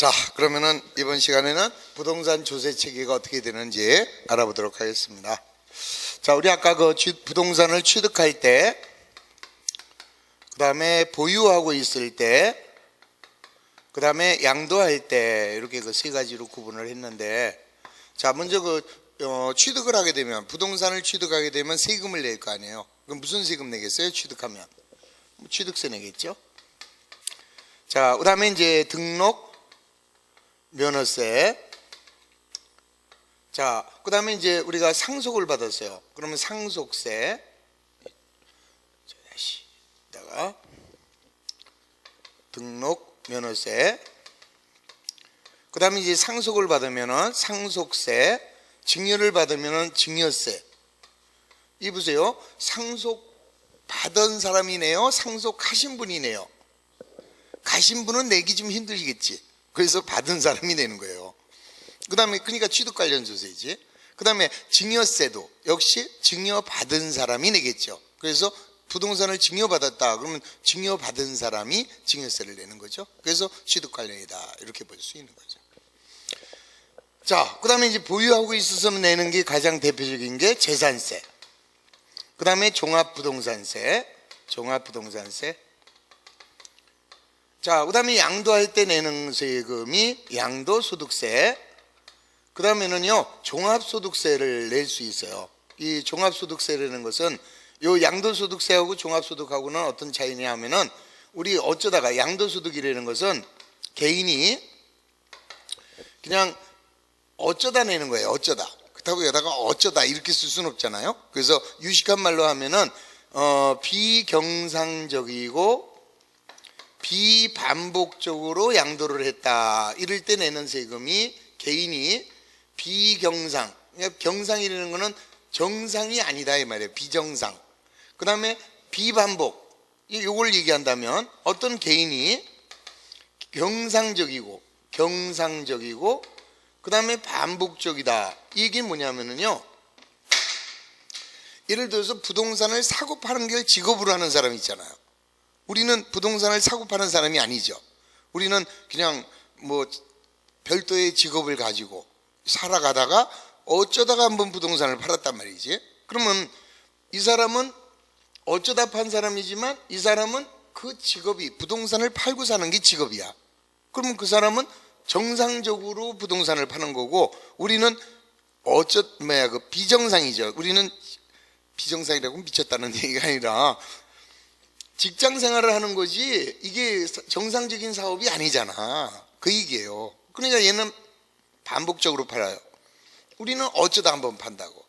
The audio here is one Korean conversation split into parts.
자, 그러면은 이번 시간에는 부동산 조세 체계가 어떻게 되는지 알아보도록 하겠습니다. 자, 우리 아까 그 부동산을 취득할 때, 그 다음에 보유하고 있을 때, 그 다음에 양도할 때 이렇게 그 세 가지로 구분을 했는데, 자, 먼저 취득을 하게 되면, 부동산을 취득하게 되면 세금을 낼 거 아니에요. 그럼 무슨 세금 내겠어요? 취득하면 취득세 내겠죠. 자, 그 다음에 이제 등록 면허세. 자, 그 다음에 이제 우리가 상속을 받았어요. 그러면 상속세. 다시 다가 등록 면허세. 그 다음에 이제 상속을 받으면은 상속세, 증여를 받으면은 증여세. 이 보세요. 상속 받은 사람이네요. 상속하신 분이네요. 가신 분은 내기 좀 힘들겠지. 그래서 받은 사람이 내는 거예요. 그 다음에 그러니까 취득 관련 조세지. 그 다음에 증여세도 역시 증여받은 사람이 내겠죠. 그래서 부동산을 증여받았다 그러면 증여받은 사람이 증여세를 내는 거죠. 그래서 취득 관련이다 이렇게 볼 수 있는 거죠. 자, 그 다음에 이제 보유하고 있어서 내는 게 가장 대표적인 게 재산세. 그 다음에 종합부동산세. 자, 그 다음에 양도할 때 내는 세금이 양도소득세. 그 다음에는요, 종합소득세를 낼 수 있어요. 이 종합소득세라는 것은 요 양도소득세하고 종합소득하고는 어떤 차이냐 하면은 우리 어쩌다가 양도소득이라는 것은 개인이 그냥 어쩌다 내는 거예요. 어쩌다. 그렇다고 여기다가 어쩌다 이렇게 쓸 수는 없잖아요. 그래서 유식한 말로 하면은 비경상적이고 비반복적으로 양도를 했다. 이럴 때 내는 세금이 개인이 비경상, 경상이라는 거는 정상이 아니다 이 말이에요. 비정상. 그 다음에 비반복. 이걸 얘기한다면 어떤 개인이 경상적이고 그 다음에 반복적이다. 이 얘기는 뭐냐면요. 예를 들어서 부동산을 사고 파는 걸 직업으로 하는 사람이 있잖아요. 우리는 부동산을 사고 파는 사람이 아니죠. 우리는 그냥 뭐 별도의 직업을 가지고 살아가다가 어쩌다가 한번 부동산을 팔았단 말이지. 그러면 이 사람은 어쩌다 판 사람이지만 이 사람은 그 직업이 부동산을 팔고 사는 게 직업이야. 그러면 그 사람은 정상적으로 부동산을 파는 거고 우리는 비정상이죠. 우리는 비정상이라고 미쳤다는 얘기가 아니라 직장 생활을 하는 거지 이게 정상적인 사업이 아니잖아. 그 얘기예요. 그러니까 얘는 반복적으로 팔아요. 우리는 어쩌다 한번 판다고.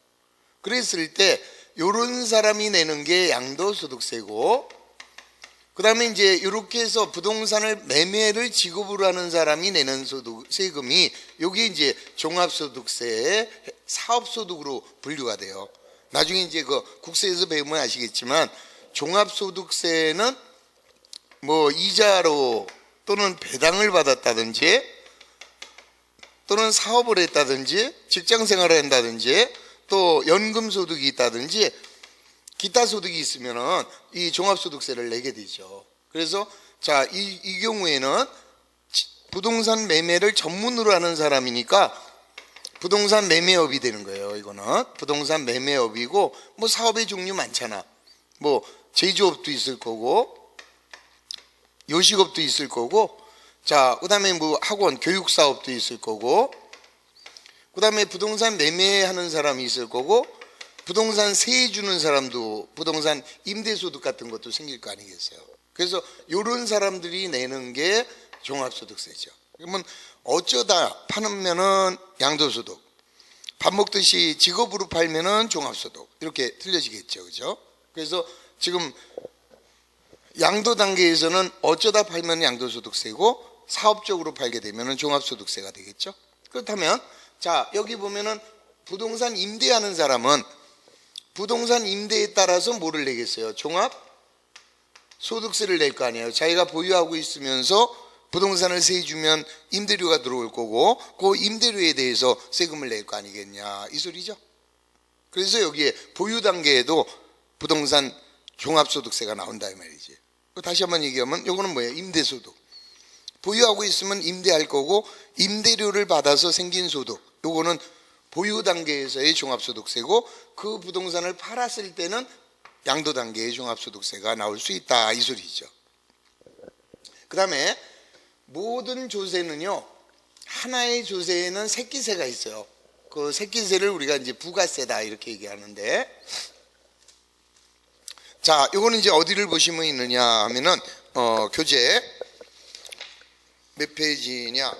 그랬을 때 요런 사람이 내는 게 양도소득세고 그 다음에 이제 이렇게 해서 부동산을 매매를 직업으로 하는 사람이 내는 세금이 요게 이제 종합소득세의 사업소득으로 분류가 돼요. 나중에 이제 그 국세에서 배우면 아시겠지만 종합소득세는 뭐 이자로 또는 배당을 받았다든지 또는 사업을 했다든지 직장생활을 한다든지 또 연금소득이 있다든지 기타 소득이 있으면은 이 종합소득세를 내게 되죠. 그래서 자, 이 경우에는 부동산 매매를 전문으로 하는 사람이니까 부동산 매매업이 되는 거예요. 이거는 부동산 매매업이고 뭐 사업의 종류 많잖아. 뭐 제조업도 있을 거고 요식업도 있을 거고 자, 그다음에 뭐 학원 교육사업도 있을 거고 그다음에 부동산 매매하는 사람이 있을 거고 부동산 세액 주는 사람도 부동산 임대소득 같은 것도 생길 거 아니겠어요. 그래서 이런 사람들이 내는 게 종합소득세죠. 그러면 어쩌다 팔면은 양도소득, 밥 먹듯이 직업으로 팔면은 종합소득 이렇게 틀려지겠죠, 그죠? 그래서 지금 양도 단계에서는 어쩌다 팔면 양도소득세고 사업적으로 팔게 되면은 종합소득세가 되겠죠. 그렇다면 자, 여기 보면은 부동산 임대하는 사람은 부동산 임대에 따라서 뭐를 내겠어요? 종합소득세를 낼 거 아니에요. 자기가 보유하고 있으면서 부동산을 세주면 임대료가 들어올 거고 그 임대료에 대해서 세금을 낼 거 아니겠냐 이 소리죠. 그래서 여기에 보유 단계에도 부동산 종합소득세가 나온다 이 말이지. 다시 한번 얘기하면 이거는 뭐예요? 임대소득. 보유하고 있으면 임대할 거고 임대료를 받아서 생긴 소득, 요거는 보유 단계에서의 종합소득세고 그 부동산을 팔았을 때는 양도 단계의 종합소득세가 나올 수 있다 이 소리죠. 그 다음에 모든 조세는요, 하나의 조세에는 새끼세가 있어요. 그 새끼세를 우리가 이제 부가세다 이렇게 얘기하는데, 자, 요거는 이제 어디를 보시면 있느냐 하면은 교재 몇 페이지냐?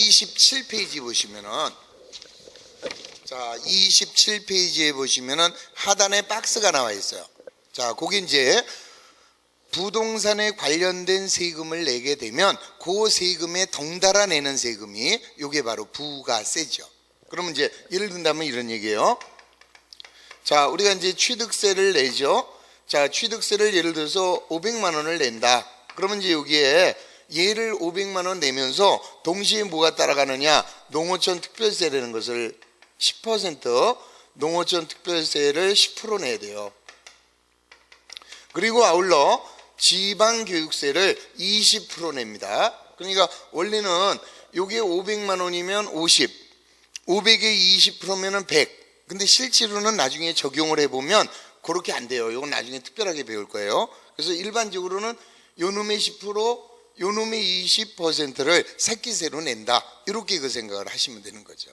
(27페이지) 보시면은, 자, 27페이지에 보시면은 하단에 박스가 나와 있어요. 자, 거기 이제 부동산에 관련된 세금을 내게 되면 그 세금에 덩달아 내는 세금이 요게 바로 부가세죠. 그러면 이제 예를 든다면 이런 얘기예요. 자, 우리가 이제 취득세를 내죠. 자, 취득세를 예를 들어서 500만 원을 낸다. 그러면 이제 여기에 얘를 500만 원 내면서 동시에 뭐가 따라가느냐? 농어촌 특별세라는 것을 10%, 농어촌 특별세를 10% 내야 돼요. 그리고 아울러 지방교육세를 20% 냅니다. 그러니까 원래는 요게 500만 원이면 50, 500에 20%면은 100. 근데 실제로는 나중에 적용을 해보면 그렇게 안 돼요. 이건 나중에 특별하게 배울 거예요. 그래서 일반적으로는 요놈의 10%, 요놈의 20%를 새끼세로 낸다. 이렇게 그 생각을 하시면 되는 거죠.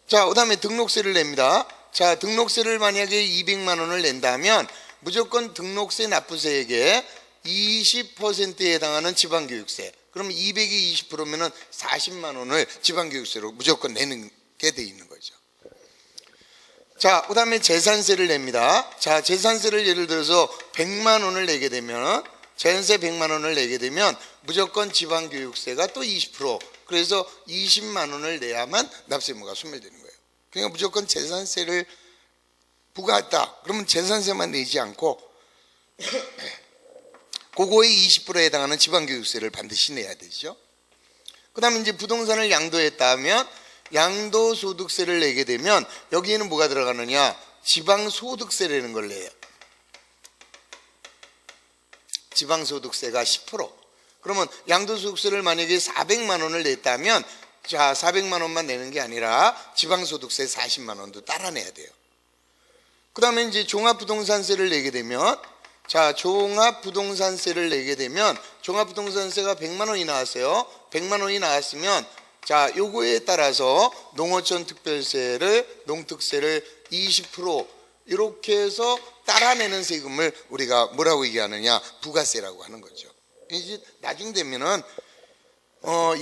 자, 그 다음에 등록세를 냅니다. 자, 등록세를 만약에 200만 원을 낸다면 무조건 등록세 납부세액의 20%에 해당하는 지방교육세. 그러면 200이 20%면은 40만 원을 지방교육세로 무조건 내는 게 돼 있는 거죠. 자, 그 다음에 재산세를 냅니다. 자, 재산세를 예를 들어서 100만 원을 내게 되면, 재산세 100만 원을 내게 되면 무조건 지방교육세가 또 20%. 그래서 20만 원을 내야만 납세의무가 소멸되는 거예요. 그러니까 무조건 재산세를 부과했다. 그러면 재산세만 내지 않고 그거의 20%에 해당하는 지방교육세를 반드시 내야 되죠. 그 다음에 이제 부동산을 양도했다 하면 양도소득세를 내게 되면 여기에는 뭐가 들어가느냐? 지방소득세라는 걸 내요. 지방소득세가 10%. 그러면 양도소득세를 만약에 400만 원을 냈다면, 자, 400만 원만 내는 게 아니라 지방소득세 40만 원도 따라 내야 돼요. 그 다음에 이제 종합부동산세를 내게 되면, 자, 종합부동산세를 내게 되면 종합부동산세가 100만 원이 나왔어요. 100만 원이 나왔으면, 자, 요거에 따라서 농어촌 특별세를, 농특세를 20% 이렇게 해서 따라내는 세금을 우리가 뭐라고 얘기하느냐? 부가세라고 하는 거죠. 이제 나중 되면은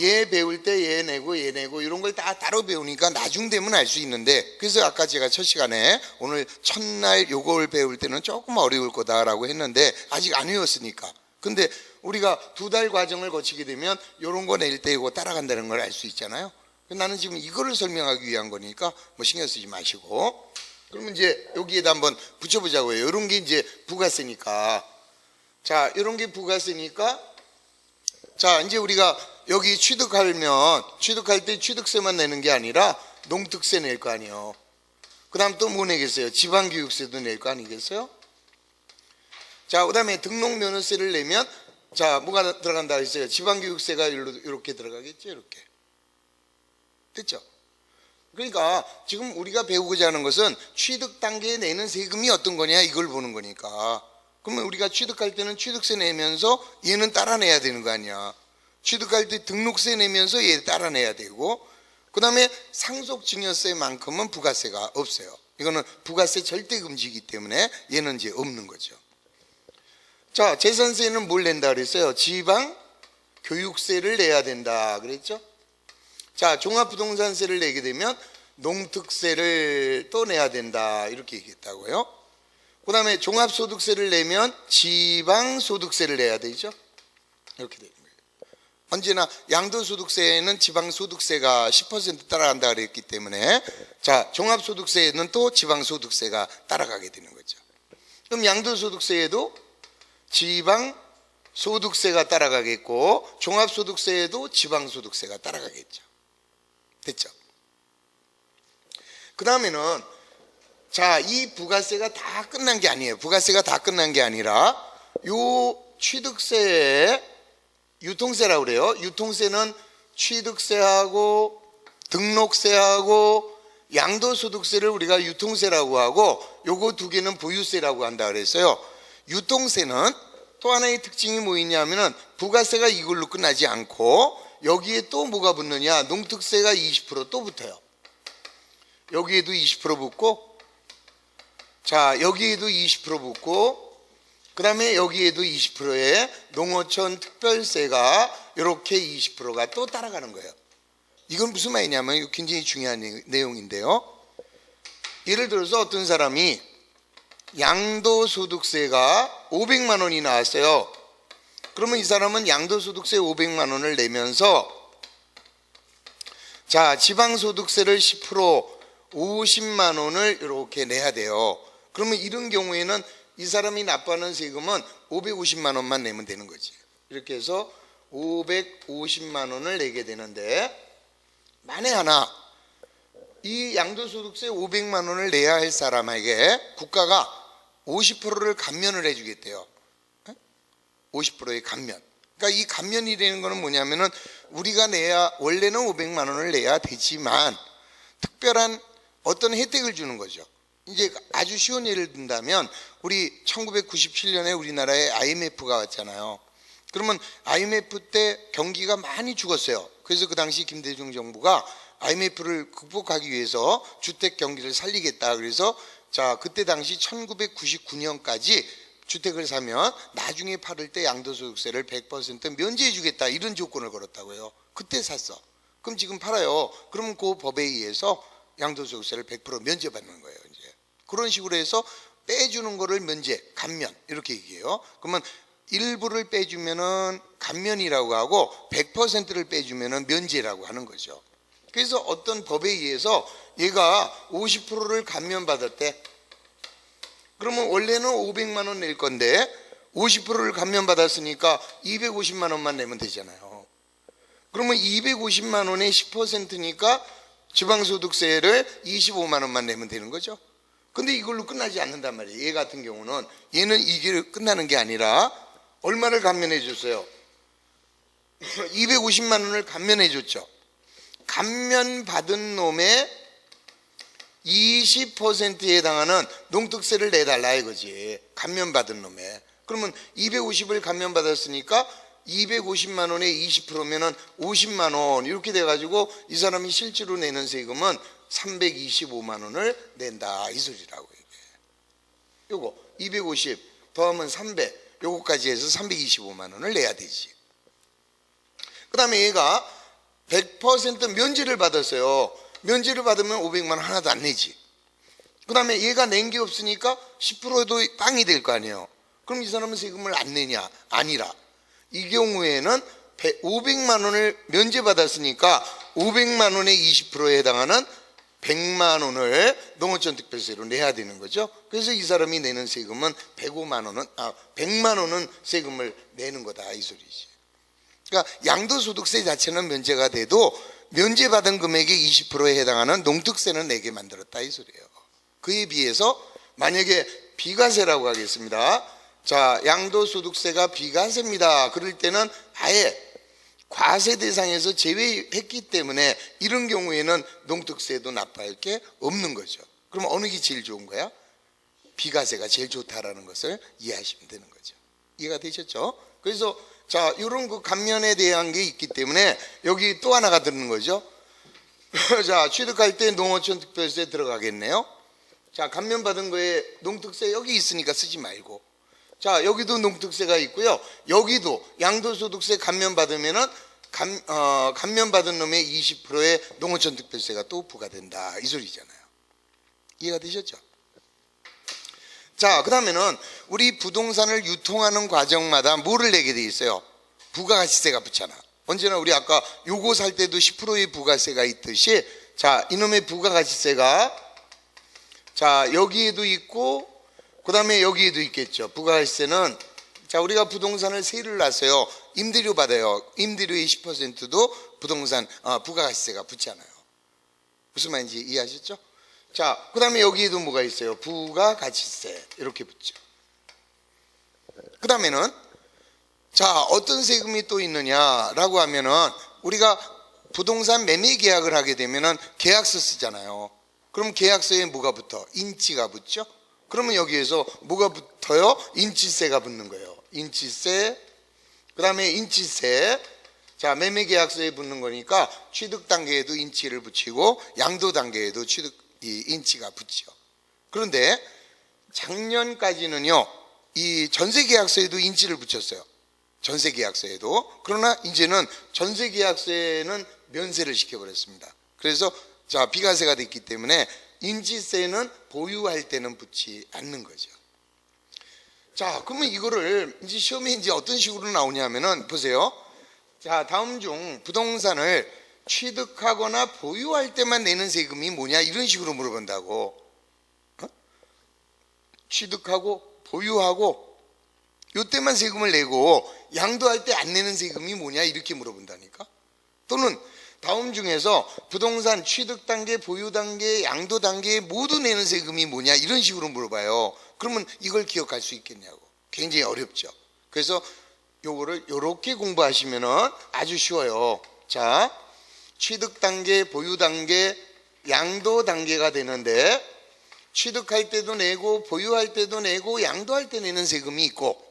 얘 배울 때 얘 내고 얘 내고 이런 걸 다 따로 배우니까 나중 되면 알 수 있는데, 그래서 아까 제가 첫 시간에 오늘 첫날 요걸 배울 때는 조금 어려울 거다라고 했는데 아직 안 외웠으니까. 근데 우리가 2달 과정을 거치게 되면 이런 거 낼 때 이거 따라간다는 걸 알 수 있잖아요. 나는 지금 이거를 설명하기 위한 거니까 뭐 신경 쓰지 마시고, 그러면 이제 여기에다 한번 붙여보자고요. 이런 게 이제 부가세니까. 자, 이런 게 부가세니까, 자, 이제 우리가 여기 취득할 때 취득세만 내는 게 아니라 농특세 낼 거 아니에요. 그 다음 또 뭐 내겠어요? 지방교육세도 낼 거 아니겠어요? 자, 그 다음에 등록면허세를 내면, 자, 뭐가 들어간다 했어요? 지방교육세가 이렇게 들어가겠죠? 이렇게. 됐죠? 그러니까 지금 우리가 배우고자 하는 것은 취득 단계에 내는 세금이 어떤 거냐 이걸 보는 거니까. 그러면 우리가 취득할 때는 취득세 내면서 얘는 따라내야 되는 거 아니야. 취득할 때 등록세 내면서 얘 따라내야 되고, 그 다음에 상속증여세만큼은 부가세가 없어요. 이거는 부가세 절대 금지이기 때문에 얘는 이제 없는 거죠. 자, 재산세는 뭘 낸다 그랬어요? 지방 교육세를 내야 된다 그랬죠? 자, 종합부동산세를 내게 되면 농특세를 또 내야 된다 이렇게 얘기했다고요. 그 다음에 종합소득세를 내면 지방소득세를 내야 되죠. 이렇게 되는 거예요. 언제나 양도소득세에는 지방소득세가 10% 따라간다 그랬기 때문에, 자, 종합소득세에는 또 지방소득세가 따라가게 되는 거죠. 그럼 양도소득세에도 지방소득세가 따라가겠고 종합소득세에도 지방소득세가 따라가겠죠. 됐죠? 그 다음에는 자, 이 부가세가 다 끝난 게 아니에요. 부가세가 다 끝난 게 아니라 요 취득세에 유통세라고 그래요. 유통세는 취득세하고 등록세하고 양도소득세를 우리가 유통세라고 하고 요거 두 개는 보유세라고 한다 그랬어요. 유통세는 또 하나의 특징이 뭐 있냐면은 부가세가 이걸로 끝나지 않고 여기에 또 뭐가 붙느냐, 농특세가 20% 또 붙어요. 여기에도 20% 붙고, 자 여기에도 20% 붙고, 그 다음에 여기에도 20%의 농어촌 특별세가 이렇게 20%가 또 따라가는 거예요. 이건 무슨 말이냐면 이거 굉장히 중요한 내용인데요. 예를 들어서 어떤 사람이 양도소득세가 500만 원이 나왔어요. 그러면 이 사람은 양도소득세 500만 원을 내면서 자 지방소득세를 10% 50만 원을 이렇게 내야 돼요. 그러면 이런 경우에는 이 사람이 납부하는 세금은 550만 원만 내면 되는 거지. 이렇게 해서 550만 원을 내게 되는데, 만에 하나 이 양도소득세 500만 원을 내야 할 사람에게 국가가 50%를 감면을 해주겠대요. 50%의 감면. 그러니까 이 감면이라는 거는 뭐냐면은 우리가 내야, 원래는 500만 원을 내야 되지만 특별한 어떤 혜택을 주는 거죠. 이제 아주 쉬운 예를 든다면 우리 1997년에 우리나라에 IMF가 왔잖아요. 그러면 IMF 때 경기가 많이 죽었어요. 그래서 그 당시 김대중 정부가 IMF를 극복하기 위해서 주택 경기를 살리겠다. 그래서 자 그때 당시 1999년까지 주택을 사면 나중에 팔을 때 양도소득세를 100% 면제해 주겠다, 이런 조건을 걸었다고요. 그때 샀어. 그럼 지금 팔아요. 그러면 그 법에 의해서 양도소득세를 100% 면제받는 거예요. 이제 그런 식으로 해서 빼주는 거를 면제, 감면 이렇게 얘기해요. 그러면 일부를 빼주면은 감면이라고 하고 100%를 빼주면은 면제라고 하는 거죠. 그래서 어떤 법에 의해서 얘가 50%를 감면받았대. 그러면 원래는 500만 원 낼 건데 50%를 감면받았으니까 250만 원만 내면 되잖아요. 그러면 250만 원의 10%니까 지방소득세를 25만 원만 내면 되는 거죠. 근데 이걸로 끝나지 않는단 말이에요. 얘 같은 경우는 얘는 이게 끝나는 게 아니라 얼마를 감면해 줬어요? 250만 원을 감면해 줬죠. 감면받은 놈의 20%에 해당하는 농특세를 내달라 이거지. 감면받은 놈에. 그러면 250을 감면받았으니까 250만 원에 20%면은 50만 원 이렇게 돼가지고 이 사람이 실제로 내는 세금은 325만 원을 낸다 이 소리라고 얘기해. 요거 250 더하면 300 요거까지 해서 325만 원을 내야 되지. 그 다음에 얘가 100% 면제를 받았어요. 면제를 받으면 500만 원 하나도 안 내지. 그 다음에 얘가 낸 게 없으니까 10%도 빵이 될 거 아니에요. 그럼 이 사람은 세금을 안 내냐? 아니라 이 경우에는 500만 원을 면제받았으니까 500만 원의 20%에 해당하는 100만 원을 농어촌 특별세로 내야 되는 거죠. 그래서 이 사람이 내는 세금은 100만 원은 세금을 내는 거다 이 소리지. 그러니까 양도소득세 자체는 면제가 돼도 면제받은 금액의 20%에 해당하는 농특세는 내게 만들었다 이 소리예요. 그에 비해서 만약에 비과세라고 하겠습니다. 자, 양도소득세가 비과세입니다. 그럴 때는 아예 과세 대상에서 제외했기 때문에 이런 경우에는 농특세도 납부할 게 없는 거죠. 그럼 어느 게 제일 좋은 거야? 비과세가 제일 좋다라는 것을 이해하시면 되는 거죠. 이해가 되셨죠? 그래서 자, 이런 그 감면에 대한 게 있기 때문에 여기 또 하나가 드는 거죠. 자, 취득할 때 농어촌 특별세 들어가겠네요. 자, 감면받은 거에 농특세 여기 있으니까 쓰지 말고. 자, 여기도 농특세가 있고요. 여기도 양도소득세 감면받으면은 감면받은 놈의 20%의 농어촌 특별세가 또 부과된다 이 소리잖아요. 이해가 되셨죠? 자, 그 다음에는 우리 부동산을 유통하는 과정마다 뭐를 내게 돼 있어요? 부가가치세가 붙잖아. 언제나 우리 아까 요거 살 때도 10%의 부가세가 있듯이 자, 이놈의 부가가치세가 자 여기에도 있고 그 다음에 여기에도 있겠죠. 부가가치세는, 자, 우리가 부동산을 세를 놨어요. 임대료 받아요. 임대료의 10%도 부가가치세가 붙잖아요. 무슨 말인지 이해하셨죠? 자, 그 다음에 여기에도 뭐가 있어요? 부가가치세 이렇게 붙죠. 그 다음에는, 자, 어떤 세금이 또 있느냐라고 하면은, 우리가 부동산 매매 계약을 하게 되면은 계약서 쓰잖아요. 그럼 계약서에 뭐가 붙어? 인치가 붙죠? 그러면 여기에서 뭐가 붙어요? 인치세가 붙는 거예요. 인치세, 그 다음에 인치세. 자, 매매 계약서에 붙는 거니까 취득 단계에도 인치를 붙이고 양도 단계에도 이 인치가 붙죠. 그런데 작년까지는요, 이 전세 계약서에도 인치를 붙였어요. 전세 계약서에도. 그러나 이제는 전세 계약서에는 면세를 시켜버렸습니다. 그래서 자, 비과세가 됐기 때문에 인치세는 보유할 때는 붙지 않는 거죠. 자, 그러면 이거를 이제 시험에 이제 어떤 식으로 나오냐면은, 보세요. 자, 다음 중 부동산을 취득하거나 보유할 때만 내는 세금이 뭐냐, 이런 식으로 물어본다고. 취득하고 보유하고 요때만 세금을 내고 양도할 때 안 내는 세금이 뭐냐, 이렇게 물어본다니까. 또는 다음 중에서 부동산 취득 단계, 보유 단계, 양도 단계에 모두 내는 세금이 뭐냐, 이런 식으로 물어봐요. 그러면 이걸 기억할 수 있겠냐고. 굉장히 어렵죠. 그래서 요거를 요렇게 공부하시면은 아주 쉬워요. 자, 취득 단계, 보유 단계, 양도 단계가 되는데, 취득할 때도 내고 보유할 때도 내고 양도할 때 내는 세금이 있고,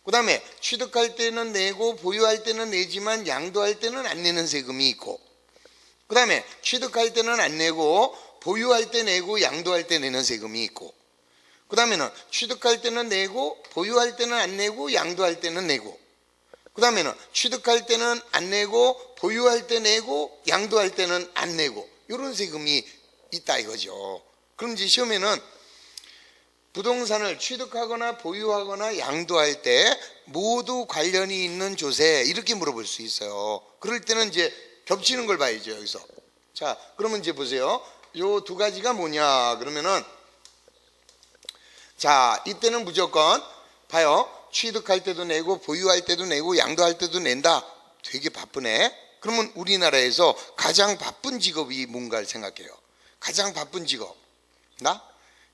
그 다음에 취득할 때는 내고 보유할 때는 내지만 양도할 때는 안 내는 세금이 있고, 그 다음에 취득할 때는 안 내고 보유할 때 내고 양도할 때 내는 세금이 있고, 그 다음에는 취득할 때는 내고 보유할 때는 안 내고 양도할 때는 내고, 그 다음에는 취득할 때는 안 내고 보유할 때 내고 양도할 때는 안 내고, 이런 세금이 있다 이거죠. 그럼 이제 시험에는 부동산을 취득하거나 보유하거나 양도할 때 모두 관련이 있는 조세, 이렇게 물어볼 수 있어요. 그럴 때는 이제 겹치는 걸 봐야죠, 여기서. 자, 그러면 이제 보세요. 요 두 가지가 뭐냐 그러면은, 자, 이때는 무조건 봐요. 취득할 때도 내고 보유할 때도 내고 양도할 때도 낸다. 되게 바쁘네. 그러면 우리나라에서 가장 바쁜 직업이 뭔가를 생각해요. 가장 바쁜 직업.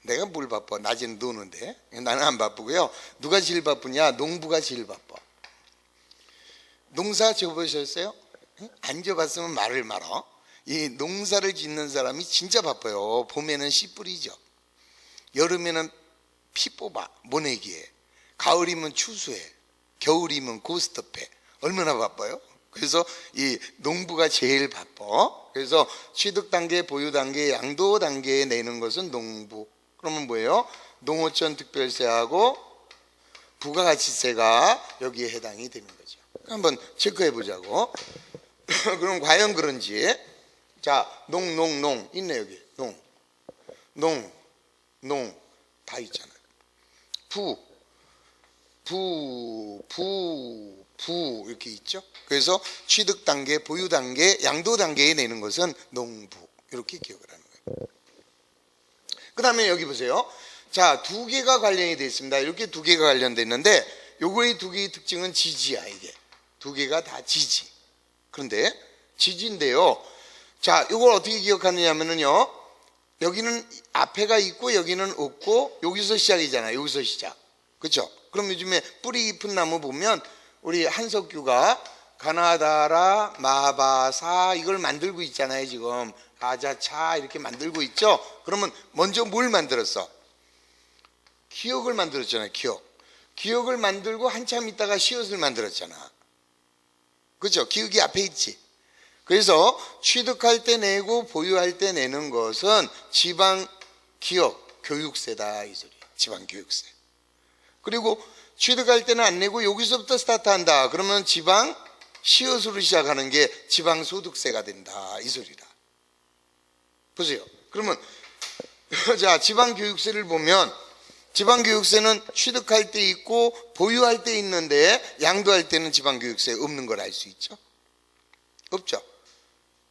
내가 뭘 바빠? 낮에는 노는데. 나는 안 바쁘고요. 누가 제일 바쁘냐? 농부가 제일 바빠. 농사 지어보셨어요? 안 지어봤으면 말을 말어. 이 농사를 짓는 사람이 진짜 바빠요. 봄에는 씨 뿌리죠. 여름에는 피 뽑아 모내기에, 가을이면 추수해, 겨울이면 고스톱해. 얼마나 바빠요? 그래서 이 농부가 제일 바빠. 그래서 취득 단계, 보유 단계, 양도 단계에 내는 것은 농부. 그러면 뭐예요? 농어촌 특별세하고 부가가치세가 여기에 해당이 되는 거죠. 한번 체크해 보자고. 그럼 과연 그런지. 자, 농 있네. 여기 농 다 있잖아요. 부 이렇게 있죠. 그래서 취득 단계, 보유 단계, 양도 단계에 내는 것은 농부, 이렇게 기억을 하는 거예요. 그 다음에 여기 보세요. 자, 두 개가 관련이 되어 있습니다. 이렇게 두 개가 관련되어 있는데, 요거의 두 개의 특징은 지지야. 이게 두 개가 다 지지. 그런데 지지인데요. 자, 이걸 어떻게 기억하느냐면요, 여기는 앞에가 있고 여기는 없고, 여기서 시작이잖아요. 여기서 시작. 그렇죠? 그럼 요즘에 뿌리 깊은 나무 보면 우리 한석규가 가나다라 마바사 이걸 만들고 있잖아요. 지금 아자차 이렇게 만들고 있죠. 그러면 먼저 뭘 만들었어? 기역을 만들었잖아요. 기역을 만들고 한참 있다가 시옷을 만들었잖아. 그렇죠? 기역이 앞에 있지. 그래서 취득할 때 내고 보유할 때 내는 것은 지방 기역 교육세다 이 소리. 지방 교육세. 그리고 취득할 때는 안 내고 여기서부터 스타트한다. 그러면 지방 시옷으로 시작하는 게 지방 소득세가 된다 이 소리다. 보세요. 그러면 자, 지방 교육세를 보면 지방 교육세는 취득할 때 있고 보유할 때 있는데 양도할 때는 지방 교육세 없는 걸 알 수 있죠. 없죠.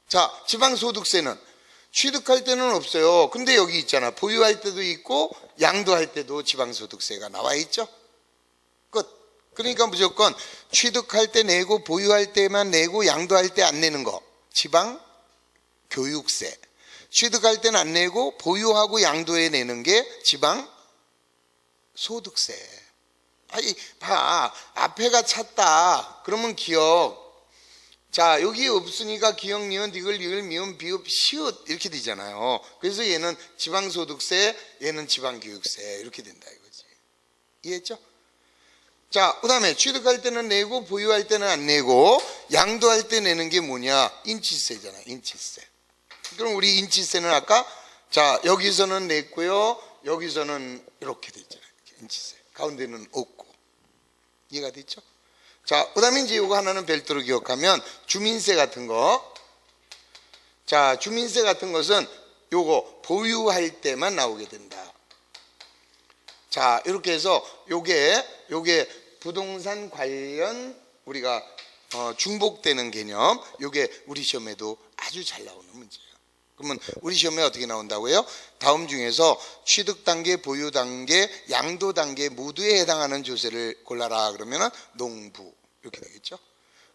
자, 지방 소득세는 취득할 때는 없어요. 근데 여기 있잖아. 보유할 때도 있고 양도할 때도 지방소득세가 나와 있죠. 끝. 그러니까 무조건 취득할 때 내고 보유할 때만 내고 양도할 때 안 내는 거 지방교육세. 취득할 때는 안 내고 보유하고 양도해 내는 게 지방소득세. 아니 봐, 앞에가 찼다 그러면 기억. 자, 여기 없으니까 기억, 니은, 디귿, 리을, 미음, 비읍, 시읒 이렇게 되잖아요. 그래서 얘는 지방소득세, 얘는 지방교육세 이렇게 된다 이거지. 이해했죠? 자, 그 다음에 취득할 때는 내고 보유할 때는 안 내고 양도할 때 내는 게 뭐냐? 인치세잖아. 인치세. 그럼 우리 인치세는 아까 자 여기서는 냈고요, 여기서는 이렇게 돼 있잖아요. 인치세. 가운데는 없고. 이해가 됐죠? 자, 그 다음에 이제 이거 하나는 별도로 기억하면 주민세 같은 거. 자, 주민세 같은 것은 요거 보유할 때만 나오게 된다. 자, 이렇게 해서 요게 부동산 관련 우리가 중복되는 개념. 요게 우리 시험에도 아주 잘 나오는 문제예요. 그러면 우리 시험에 어떻게 나온다고요? 다음 중에서 취득 단계, 보유 단계, 양도 단계 모두에 해당하는 조세를 골라라 그러면은 농부 이렇게 되겠죠.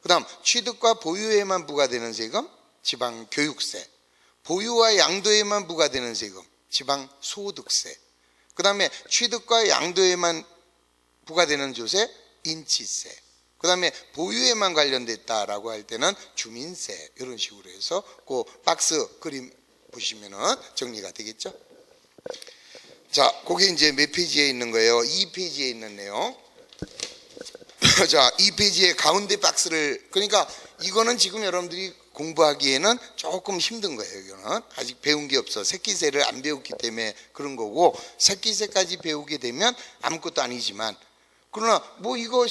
그다음 취득과 보유에만 부과되는 세금 지방교육세, 보유와 양도에만 부과되는 세금 지방소득세, 그다음에 취득과 양도에만 부과되는 조세 인치세, 그다음에 보유에만 관련됐다라고 할 때는 주민세 이런 식으로 해서 그 박스 그림 보시면은 정리가 되겠죠. 자, 그게 이제 몇 페이지에 있는 거예요? 2페이지에 있는 내용. 자, 2페이지의 가운데 박스를, 그러니까 이거는 지금 여러분들이 공부하기에는 조금 힘든 거예요. 이거는 아직 배운 게 없어. 새끼세를 안 배웠기 때문에 그런 거고, 새끼세까지 배우게 되면 아무것도 아니지만, 그러나 뭐 이거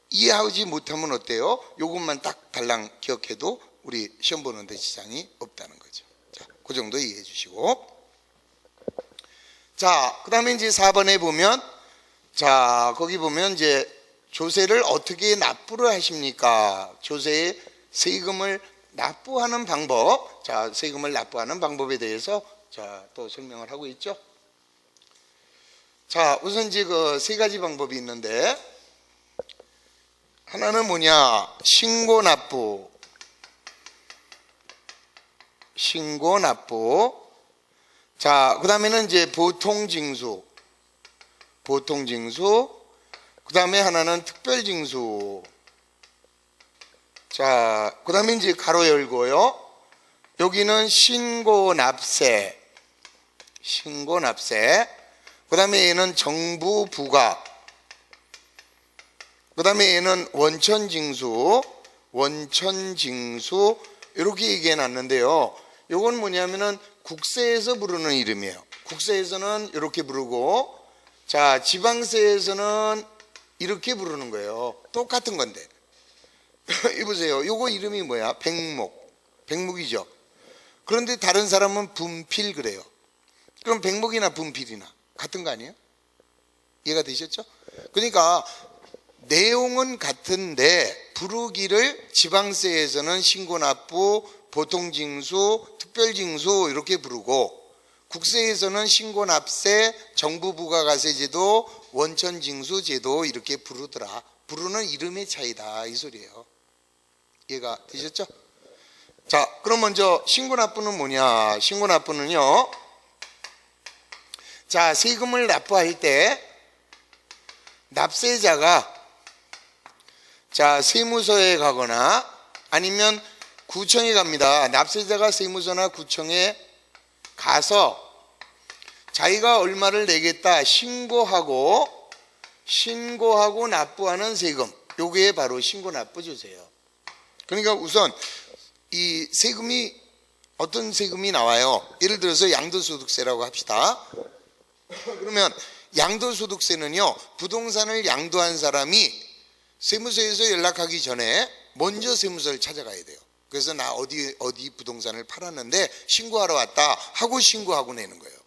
이해하지 못하면 어때요? 요것만 딱 달랑 기억해도 우리 시험 보는데 지장이 없다는 거죠. 자, 그 정도 이해해 주시고. 자, 그 다음에 이제 4번에 보면, 자, 거기 보면 이제 조세를 어떻게 납부를 하십니까? 조세에 세금을 납부하는 방법. 자, 세금을 납부하는 방법에 대해서 자, 또 설명을 하고 있죠. 자, 우선 이제 그 세 가지 방법이 있는데, 하나는 뭐냐? 신고 납부. 신고 납부. 자, 그 다음에는 이제 보통 징수. 보통 징수. 그 다음에 하나는 특별 징수. 자, 그 다음에 이제 가로 열고요. 여기는 신고 납세. 신고 납세. 그 다음에 얘는 정부 부과. 그 다음에 얘는 원천징수. 원천징수. 이렇게 얘기해 놨는데요. 요건 뭐냐면은 국세에서 부르는 이름이에요. 국세에서는 이렇게 부르고, 자, 지방세에서는 이렇게 부르는 거예요. 똑같은 건데. 이보세요. 요거 이름이 뭐야? 백목. 백목이죠. 그런데 다른 사람은 분필 그래요. 그럼 백목이나 분필이나 같은 거 아니에요? 이해가 되셨죠? 그러니까 내용은 같은데 부르기를 지방세에서는 신고납부, 보통징수, 특별징수 이렇게 부르고, 국세에서는 신고납세, 정부부가가세제도, 원천징수제도 이렇게 부르더라. 부르는 이름의 차이다 이 소리예요. 이해가 되셨죠? 자, 그럼 먼저 신고납부는 뭐냐? 신고납부는요, 자, 세금을 납부할 때 납세자가 자, 세무서에 가거나 아니면 구청에 갑니다. 납세자가 세무서나 구청에 가서 자기가 얼마를 내겠다 신고하고 납부하는 세금, 요게 바로 신고납부조세예요. 그러니까 우선 이 세금이 어떤 세금이 나와요? 예를 들어서 양도소득세라고 합시다. 그러면 양도소득세는요, 부동산을 양도한 사람이 세무서에서 연락하기 전에 먼저 세무서를 찾아가야 돼요. 그래서 나 어디 부동산을 팔았는데 신고하러 왔다 하고 신고하고 내는 거예요.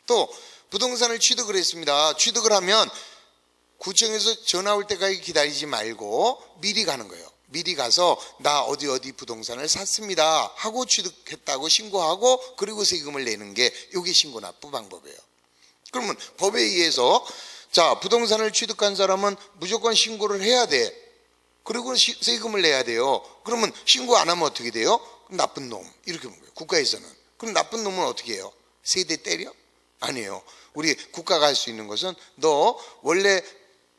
또 부동산을 취득을 했습니다. 취득을 하면 구청에서 전화 올 때까지 기다리지 말고 미리 가는 거예요. 미리 가서 나 어디 어디 부동산을 샀습니다 하고 취득했다고 신고하고 그리고 세금을 내는 게 이게 신고납부 방법이에요. 그러면 법에 의해서 자 부동산을 취득한 사람은 무조건 신고를 해야 돼. 그리고 세금을 내야 돼요. 그러면 신고 안 하면 어떻게 돼요? 나쁜 놈 이렇게 보는 거예요. 국가에서는. 그럼 나쁜 놈은 어떻게 해요? 세대 때려? 아니에요. 우리 국가가 할 수 있는 것은 너 원래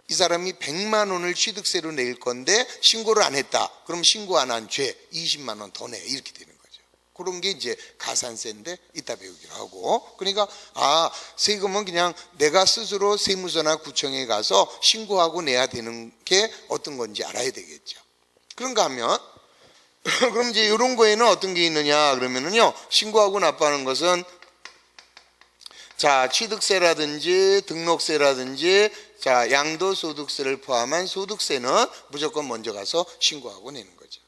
이 사람이 100만 원을 취득세로 낼 건데 신고를 안 했다. 그럼 신고 안 한 죄 20만 원 더 내. 이렇게 되는 거죠. 그런 게 이제 가산세인데 이따 배우기로 하고. 그러니까 세금은 그냥 내가 스스로 세무서나 구청에 가서 신고하고 내야 되는 게 어떤 건지 알아야 되겠죠. 그런가 하면 그럼 이제 이런 거에는 어떤 게 있느냐 그러면은요. 신고하고 납부하는 것은 자 취득세라든지 등록세라든지 자 양도소득세를 포함한 소득세는 무조건 먼저 가서 신고하고 내는 거죠.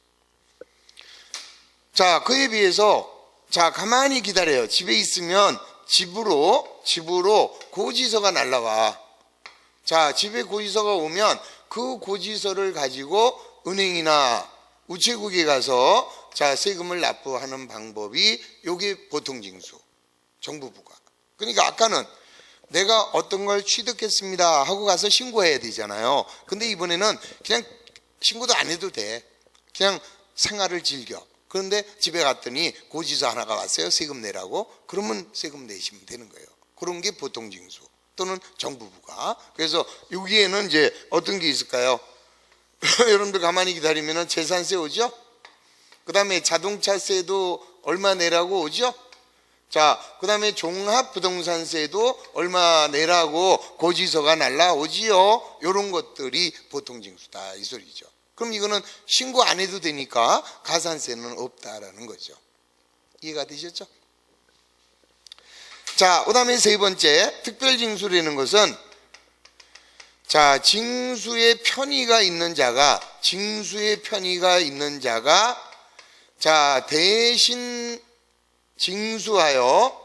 자 그에 비해서 자 가만히 기다려요. 집에 있으면 집으로 고지서가 날라와. 자 집에 고지서가 오면 그 고지서를 가지고 은행이나 우체국에 가서 자 세금을 납부하는 방법이 요게 보통징수 정부부가. 그러니까 아까는 내가 어떤 걸 취득했습니다 하고 가서 신고해야 되잖아요. 근데 이번에는 그냥 신고도 안 해도 돼. 그냥 생활을 즐겨. 그런데 집에 갔더니 고지서 하나가 왔어요. 세금 내라고. 그러면 세금 내시면 되는 거예요. 그런 게 보통징수 또는 정부부가. 그래서 여기에는 이제 어떤 게 있을까요? 여러분들 가만히 기다리면 재산세 오죠? 그 다음에 자동차세도 얼마 내라고 오죠? 자, 그 다음에 종합부동산세도 얼마 내라고 고지서가 날라오지요. 이런 것들이 보통징수다 이 소리죠. 그럼 이거는 신고 안 해도 되니까 가산세는 없다라는 거죠. 이해가 되셨죠? 자, 그 다음에 세 번째 특별징수라는 것은 자 징수의 편의가 있는 자가 자 대신 징수하여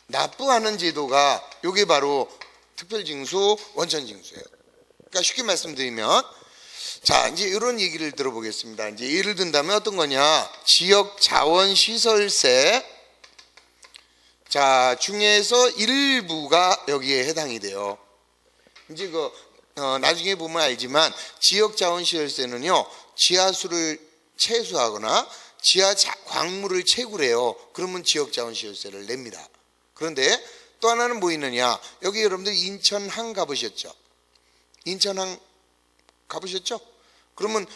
납부하는 제도가 이게 바로 특별징수, 원천징수예요. 그러니까 쉽게 말씀드리면 자 이제 이런 얘기를 들어보겠습니다. 이제 예를 든다면 어떤 거냐? 지역자원시설세 자 중에서 일부가 여기에 해당이 돼요. 이제 나중에 보면 알지만 지역자원시설세는요 지하수를 채수하거나 지하 광물을 채굴해요. 그러면 지역자원시설세를 냅니다. 그런데 또 하나는 뭐 있느냐? 여기 여러분들 인천항 가보셨죠? 인천항 가보셨죠? 그러면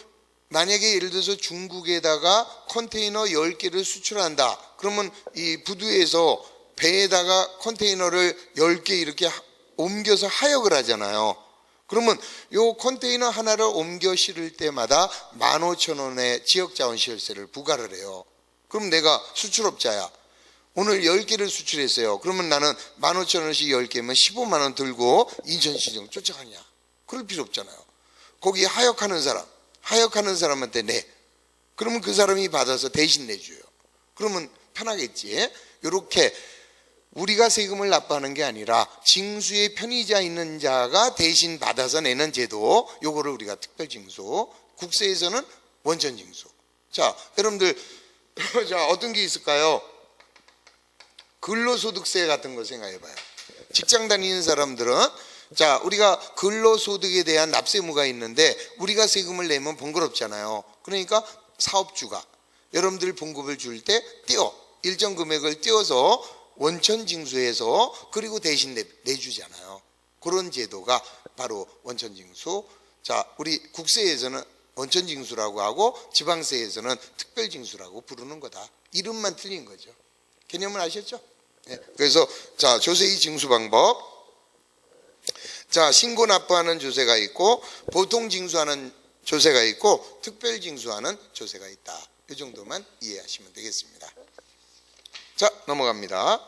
만약에 예를 들어서 중국에다가 컨테이너 10개를 수출한다. 그러면 이 부두에서 배에다가 컨테이너를 10개 이렇게 옮겨서 하역을 하잖아요. 그러면 요 컨테이너 하나를 옮겨 실을 때마다 15,000원의 지역자원시설세를 부과를 해요. 그럼 내가 수출업자야. 오늘 10개를 수출했어요. 그러면 나는 15,000원씩 10개면 15만 원 들고 인천시청 쫓아가냐? 그럴 필요 없잖아요. 거기 하역하는 사람한테 내. 그러면 그 사람이 받아서 대신 내줘요. 그러면 편하겠지. 이렇게 우리가 세금을 납부하는 게 아니라 징수의 편의자 있는 자가 대신 받아서 내는 제도, 요거를 우리가 특별징수, 국세에서는 원천징수. 자, 여러분들 자 어떤 게 있을까요? 근로소득세 같은 거 생각해봐요. 직장 다니는 사람들은 자 우리가 근로소득에 대한 납세무가 있는데 우리가 세금을 내면 번거롭잖아요. 그러니까 사업주가 여러분들 봉급을 줄 때 일정 금액을 띄워서 원천징수해서 그리고 대신 내주잖아요. 그런 제도가 바로 원천징수. 자, 우리 국세에서는 원천징수라고 하고 지방세에서는 특별징수라고 부르는 거다. 이름만 틀린 거죠. 개념을 아셨죠? 네. 그래서 자 조세의 징수 방법. 자 신고 납부하는 조세가 있고 보통 징수하는 조세가 있고 특별 징수하는 조세가 있다. 이 정도만 이해하시면 되겠습니다. 자 넘어갑니다.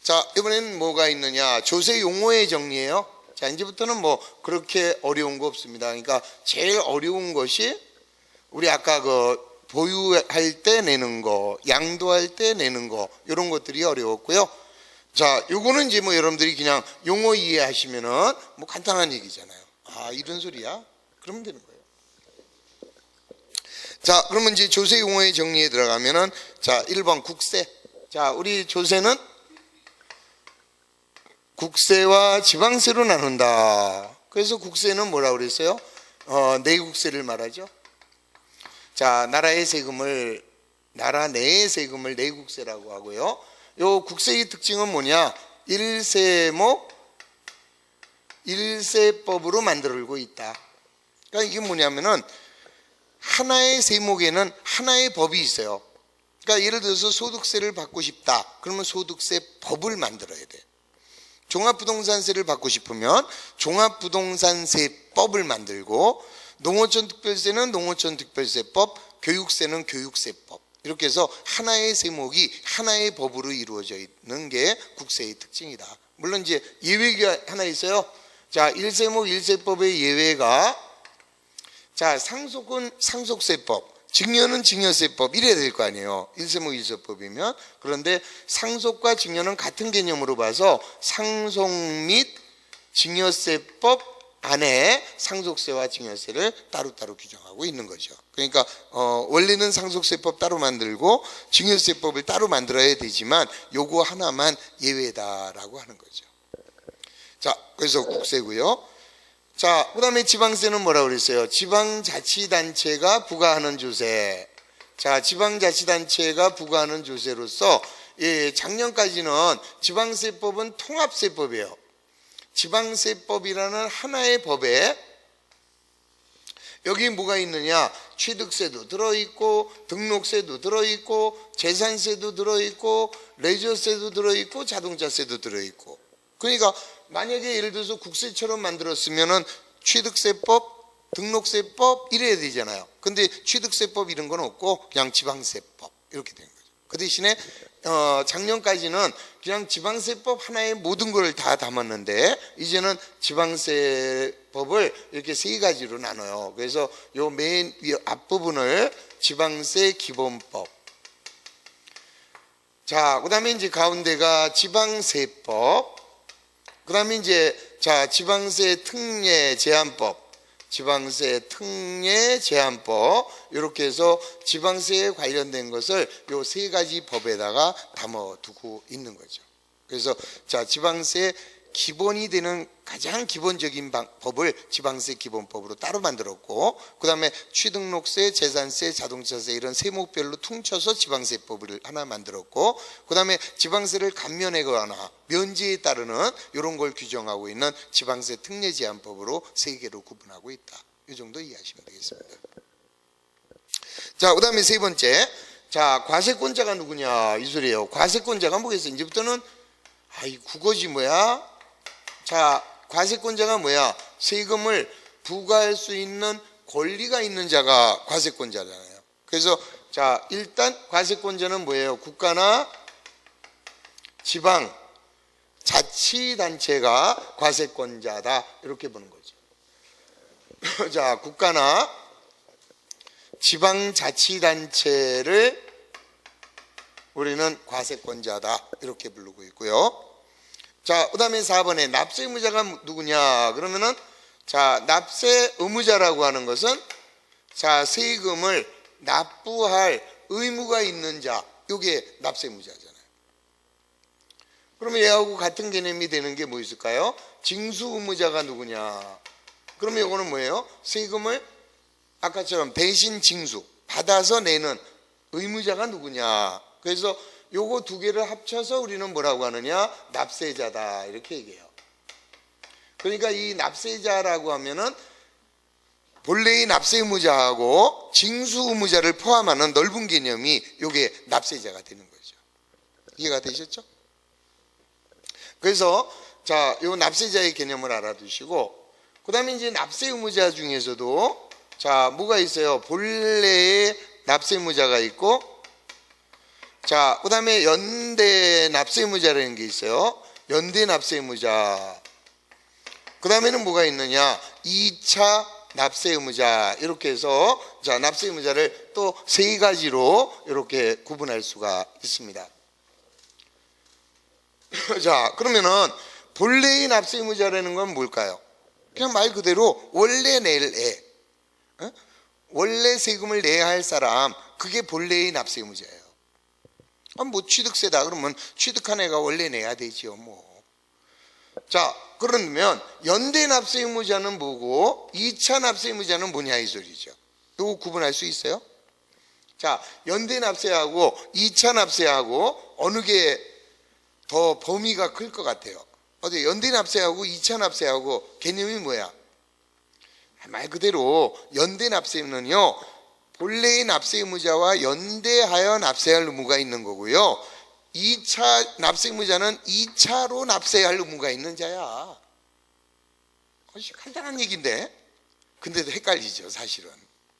자 이번에는 뭐가 있느냐? 조세 용어의 정리예요. 자 이제부터는 뭐 그렇게 어려운 거 없습니다. 그러니까 제일 어려운 것이 우리 아까 보유할 때 내는 거, 양도할 때 내는 거 이런 것들이 어려웠고요. 자 요거는 이제 뭐 여러분들이 그냥 용어 이해하시면은 뭐 간단한 얘기잖아요. 아 이런 소리야? 그러면 되는 거예요. 자, 그러면 이제 조세 용어의 정리에 들어가면은, 자, 1번 국세. 자, 우리 조세는 국세와 지방세로 나눈다. 그래서 국세는 뭐라고 그랬어요? 내국세를 말하죠. 자, 나라 내의 세금을 내국세라고 하고요. 요 국세의 특징은 뭐냐? 일세법으로 만들고 있다. 그러니까 이게 뭐냐면은 하나의 세목에는 하나의 법이 있어요. 그러니까 예를 들어서 소득세를 받고 싶다. 그러면 소득세 법을 만들어야 돼. 종합부동산세를 받고 싶으면 종합부동산세법을 만들고, 농어촌특별세는 농어촌특별세법, 교육세는 교육세법, 이렇게 해서 하나의 세목이 하나의 법으로 이루어져 있는 게 국세의 특징이다. 물론 이제 예외가 하나 있어요. 자, 1세목 1세법의 예외가, 자, 상속은 상속세법, 증여는 증여세법 이래야 될 거 아니에요. 1세목 1세법이면. 그런데 상속과 증여는 같은 개념으로 봐서 상속 및 증여세법 안에 상속세와 증여세를 따로따로 규정하고 있는 거죠. 그러니까 원래는 상속세법 따로 만들고 증여세법을 따로 만들어야 되지만 요거 하나만 예외다라고 하는 거죠. 자, 그래서 국세고요. 자, 그 다음에 지방세는 뭐라고 그랬어요? 지방자치단체가 부과하는 조세. 자, 지방자치단체가 부과하는 조세로서, 예, 작년까지는 지방세법은 통합세법이에요. 지방세법이라는 하나의 법에 여기 뭐가 있느냐? 취득세도 들어있고, 등록세도 들어있고, 재산세도 들어있고, 레저세도 들어있고, 자동차세도 들어있고. 그러니까 만약에 예를 들어서 국세처럼 만들었으면은 취득세법, 등록세법 이래야 되잖아요. 근데 취득세법 이런 건 없고 그냥 지방세법 이렇게 된 거죠. 그 대신에 작년까지는 그냥 지방세법 하나에 모든 걸 다 담았는데, 이제는 지방세법을 이렇게 세 가지로 나눠요. 그래서 요 맨 앞부분을 지방세 기본법. 자, 그다음에 이제 가운데가 지방세법. 그 다음에 이제, 자, 지방세 특례 제한법, 지방세 특례 제한법, 이렇게 해서 지방세에 관련된 것을 요 세 가지 법에다가 담아두고 있는 거죠. 그래서, 자, 지방세 기본이 되는 가장 기본적인 법을 지방세 기본법으로 따로 만들었고, 그 다음에 취등록세, 재산세, 자동차세 이런 세목별로 퉁쳐서 지방세법을 하나 만들었고, 그 다음에 지방세를 감면하거나 면제에 따르는 이런 걸 규정하고 있는 지방세 특례 제한법으로 세 개로 구분하고 있다. 이 정도 이해하시면 되겠습니다. 자, 그 다음에 세 번째, 자, 과세권자가 누구냐 이 소리예요. 과세권자가 뭐겠어요? 이제부터는 국어지 뭐야? 자, 과세권자가 뭐야? 세금을 부과할 수 있는 권리가 있는 자가 과세권자잖아요. 그래서 자, 일단 과세권자는 뭐예요? 국가나 지방 자치단체가 과세권자다 이렇게 보는 거죠. 자, 국가나 지방자치단체를 우리는 과세권자다 이렇게 부르고 있고요. 자, 그 다음에 4번에 납세 의무자가 누구냐 그러면은, 자, 납세 의무자라고 하는 것은, 자, 세금을 납부할 의무가 있는 자, 이게 납세 의무자잖아요. 그러면 얘하고 같은 개념이 되는 게 뭐 있을까요? 징수 의무자가 누구냐 그러면 이거는 뭐예요? 세금을 아까처럼 대신 징수 받아서 내는 의무자가 누구냐. 그래서 요거 두 개를 합쳐서 우리는 뭐라고 하느냐? 납세자다 이렇게 얘기해요. 그러니까 이 납세자라고 하면은 본래의 납세 의무자하고 징수 의무자를 포함하는 넓은 개념이 요게 납세자가 되는 거죠. 이해가 되셨죠? 그래서 자, 요 납세자의 개념을 알아두시고, 그 다음에 이제 납세 의무자 중에서도 자, 뭐가 있어요? 본래의 납세 의무자가 있고, 자, 그 다음에 연대 납세 의무자라는 게 있어요. 연대 납세 의무자. 그 다음에는 뭐가 있느냐? 2차 납세 의무자. 이렇게 해서 자, 납세 의무자를 또 세 가지로 이렇게 구분할 수가 있습니다. 자, 그러면은 본래의 납세 의무자라는 건 뭘까요? 그냥 말 그대로 원래 낼 애. 원래 세금을 내야 할 사람, 그게 본래의 납세 의무자예요. 뭐 취득세다 그러면 취득한 애가 원래 내야 되지요 뭐. 자, 그러면 연대 납세 의무자는 뭐고 2차 납세 의무자는 뭐냐 이 소리죠. 이거 구분할 수 있어요? 자, 연대 납세하고 2차 납세하고 어느 게 더 범위가 클 것 같아요? 어디 연대 납세하고 2차 납세하고 개념이 뭐야? 말 그대로 연대 납세는요, 본래의 납세 의무자와 연대하여 납세할 의무가 있는 거고요. 2차 납세 의무자는 2차로 납세할 의무가 있는 자야. 간단한 얘기인데, 근데도 헷갈리죠 사실은.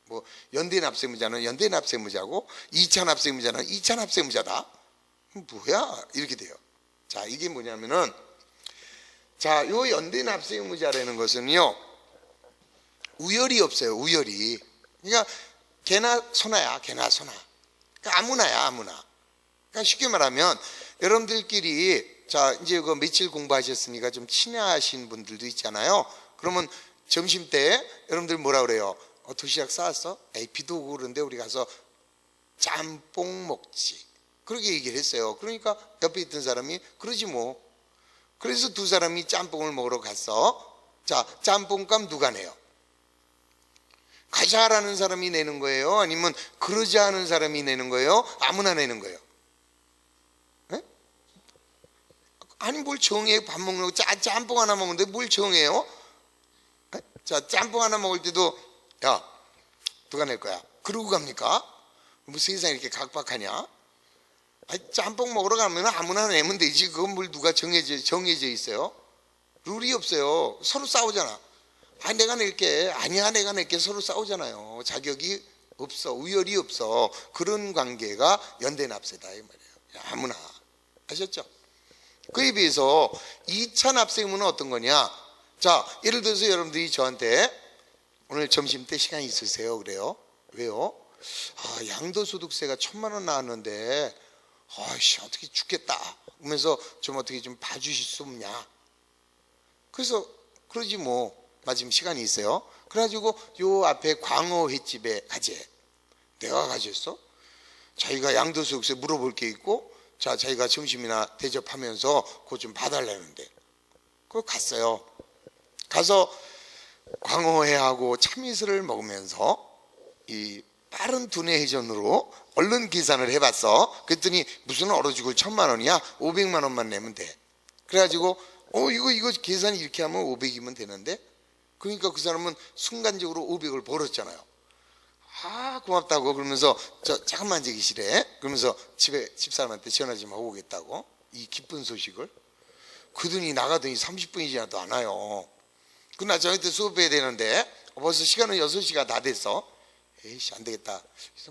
뭐 연대 납세 의무자는 연대 납세 의무자고 2차 납세 의무자는 2차 납세 의무자다. 뭐야 이렇게 돼요. 자, 이게 뭐냐면은, 자, 요 연대 납세 의무자라는 것은요, 우열이 없어요. 우열이. 그러니까 개나 소나야, 개나 소나. 그러니까 아무나야, 아무나. 그러니까 쉽게 말하면 여러분들끼리, 자, 이제 그 며칠 공부하셨으니까 좀 친해하신 분들도 있잖아요. 그러면 점심 때 여러분들 뭐라 그래요? 도시락 싸왔어? 에이, 비도 오고 그런데 우리 가서 짬뽕 먹지. 그렇게 얘기를 했어요. 그러니까 옆에 있던 사람이 그러지 뭐. 그래서 두 사람이 짬뽕을 먹으러 갔어. 자, 짬뽕값 누가 내요? 가자라는 사람이 내는 거예요? 아니면 그러자 하는 사람이 내는 거예요? 아무나 내는 거예요? 네? 아니 뭘 정해. 밥 먹는 거 짬뽕 하나 먹는데 뭘 정해요? 네? 자, 짬뽕 하나 먹을 때도 야, 누가 낼 거야? 그러고 갑니까? 뭐 세상에 이렇게 각박하냐? 아니, 짬뽕 먹으러 가면 아무나 내면 되지. 그건 뭘 누가 정해져 있어요? 룰이 없어요. 서로 싸우잖아. 아, 내가 낼게. 아니야, 내가 낼게. 서로 싸우잖아요. 자격이 없어. 우열이 없어. 그런 관계가 연대납세다 이 말이에요. 아무나. 아셨죠? 그에 비해서 2차 납세 의무는 어떤 거냐? 자, 예를 들어서 여러분들이 저한테 오늘 점심 때 시간이 있으세요? 그래요. 왜요? 아, 양도소득세가 1,000만 원 나왔는데 아이씨 어떻게 죽겠다 그러면서 좀 어떻게 좀 봐주실 수 없냐. 그래서 그러지 뭐. 마침 시간이 있어요. 그래가지고 요 앞에 광어 횟집에 가재. 내가 가졌어? 자기가 양도소득세 물어볼 게 있고, 자, 자기가 점심이나 대접하면서 그거 좀 봐달라는데, 그거 갔어요. 가서 광어회하고 참이슬을 먹으면서 이 빠른 두뇌 회전으로 얼른 계산을 해봤어. 그랬더니 무슨 얼어 죽을 1,000만 원이야? 500만 원만 내면 돼. 그래가지고 이거 계산 이렇게 하면 500이면 되는데, 그러니까 그 사람은 순간적으로 500을 벌었잖아요. 아, 고맙다고 그러면서 잠깐만 계시래. 그러면서 집사람한테 전화 좀 하고 오겠다고, 이 기쁜 소식을. 그러더니 나가더니 30분이 지나도 안 와요. 그나 저한테 수업해야 되는데 벌써 시간은 6시가 다 됐어. 에이씨 안 되겠다.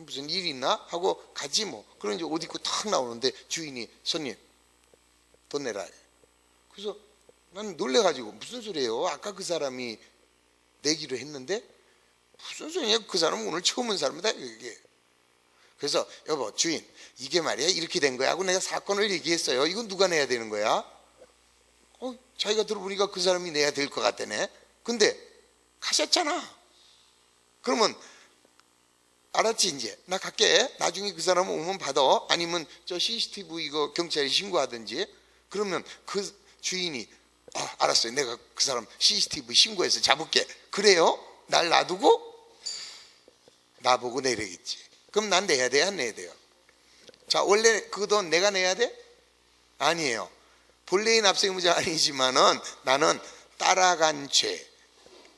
무슨 일 있나? 하고 가지 뭐. 그럼 이제 옷 입고 탁 나오는데 주인이 손님 돈 내라. 그래서 난 놀래가지고 무슨 소리예요? 아까 그 사람이 내기로 했는데 무슨 소리냐? 그 사람은 오늘 처음 온 사람이다 이게. 그래서 여보 주인 이게 말이야 이렇게 된 거야 하고 내가 사건을 얘기했어요. 이건 누가 내야 되는 거야? 자기가 들어보니까 그 사람이 내야 될 것 같다네. 근데 가셨잖아. 그러면 알았지 이제 나 갈게. 나중에 그 사람 오면 받아. 아니면 저 CCTV 이거 경찰에 신고하든지. 그러면 그 주인이 알았어요. 내가 그 사람 CCTV 신고해서 잡을게. 그래요? 날 놔두고 나보고 내려겠지. 그럼 난 내야 돼? 안 내야 돼요? 자, 원래 그 돈 내가 내야 돼? 아니에요. 본래의 납세 의무자 아니지만은 나는 따라간 죄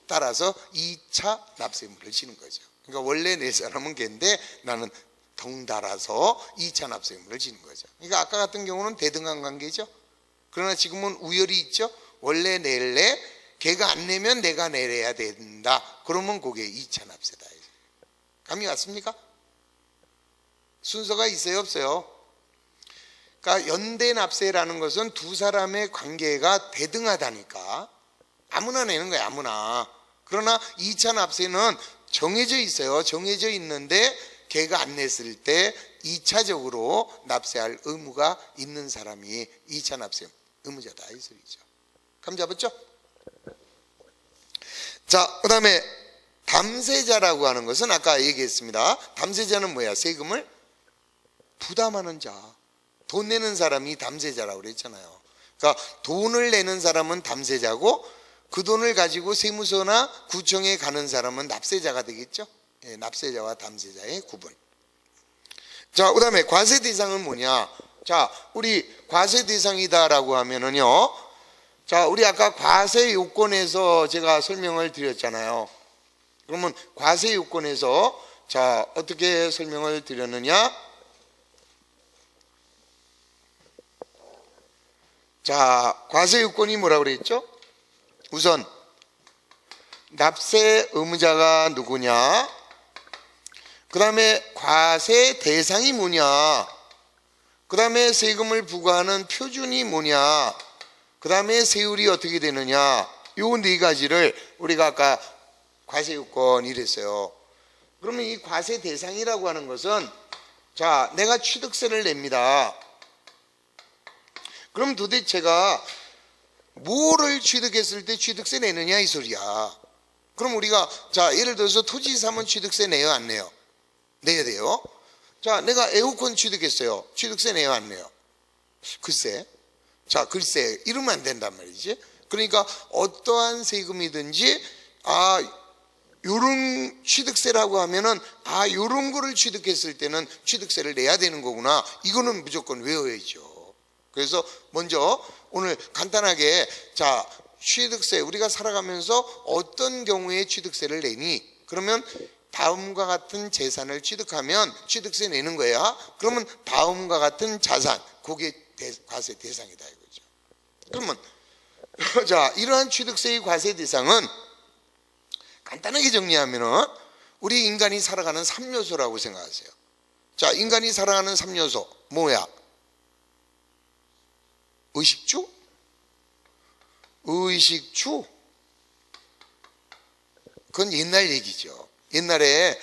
따라서 2차 납세 의무를 지는 거죠. 그러니까 원래 낼 사람은 걔인데 나는 덩달아서 2차 납세 의무를 지는 거죠. 그러니까 아까 같은 경우는 대등한 관계죠. 그러나 지금은 우열이 있죠. 원래 낼래? 걔가 안 내면 내가 내려야 된다. 그러면 그게 2차 납세다. 감이 왔습니까? 순서가 있어요, 없어요? 그러니까 연대 납세라는 것은 두 사람의 관계가 대등하다니까. 아무나 내는 거야, 아무나. 그러나 2차 납세는 정해져 있어요. 정해져 있는데 걔가 안 냈을 때 2차적으로 납세할 의무가 있는 사람이 2차 납세 의무자다 이 소리죠. 감 잡았죠? 자, 그 다음에 담세자라고 하는 것은 아까 얘기했습니다. 담세자는 뭐야? 세금을 부담하는 자. 돈 내는 사람이 담세자라고 그랬잖아요. 그러니까 돈을 내는 사람은 담세자고 그 돈을 가지고 세무서나 구청에 가는 사람은 납세자가 되겠죠. 예, 납세자와 담세자의 구분. 자, 그 다음에 과세 대상은 뭐냐? 자, 우리 과세 대상이다라고 하면은요. 자, 우리 아까 과세 요건에서 제가 설명을 드렸잖아요. 그러면 과세 요건에서 자, 어떻게 설명을 드렸느냐? 자, 과세 요건이 뭐라고 그랬죠? 우선 납세 의무자가 누구냐? 그 다음에 과세 대상이 뭐냐? 그 다음에 세금을 부과하는 표준이 뭐냐? 그 다음에 세율이 어떻게 되느냐? 요 네 가지를 우리가 아까 과세 요건 이랬어요. 그러면 이 과세 대상이라고 하는 것은 자, 내가 취득세를 냅니다. 그럼 도대체 제가 뭐를 취득했을 때 취득세 내느냐 이 소리야. 그럼 우리가 자, 예를 들어서 토지 사면 취득세 내요 안 내요? 내야 돼요. 자, 내가 에어컨 취득했어요. 취득세 내요 안 내요? 글쎄. 자, 글쎄 이러면 안 된단 말이지. 그러니까 어떠한 세금이든지 요런 취득세라고 하면은 요런 거를 취득했을 때는 취득세를 내야 되는 거구나. 이거는 무조건 외워야죠. 그래서 먼저 오늘 간단하게 자, 취득세 우리가 살아가면서 어떤 경우에 취득세를 내니? 그러면 다음과 같은 재산을 취득하면 취득세 내는 거야. 그러면 다음과 같은 자산, 그게 과세 대상이다 이거죠. 그러면 자, 이러한 취득세의 과세 대상은 간단하게 정리하면은 우리 인간이 살아가는 3요소라고 생각하세요. 자, 인간이 살아가는 3요소 뭐야? 의식주? 의식주? 그건 옛날 얘기죠. 옛날에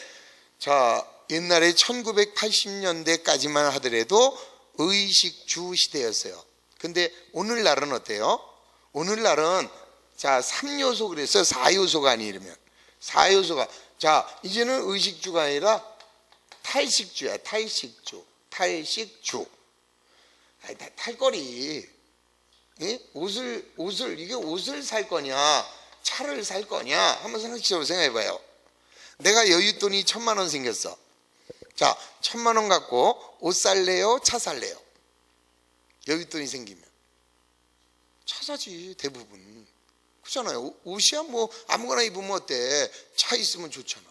1980년대까지만 하더라도 의식주 시대였어요. 근데 오늘날은 어때요? 오늘날은 자, 3요소 그래서 4요소가 아니려면 4요소가 자, 이제는 의식주가 아니라 탈식주야. 탈식주. 탈거리. 예? 옷을 살 거냐, 차를 살 거냐, 한번 상식적으로 생각해 봐요. 내가 여윳돈이 1,000만 원 생겼어. 자, 1,000만 원 갖고 옷 살래요, 차 살래요? 여윳돈이 생기면 차 사지 대부분. 그렇잖아요. 옷이야 뭐 아무거나 입으면 어때? 차 있으면 좋잖아.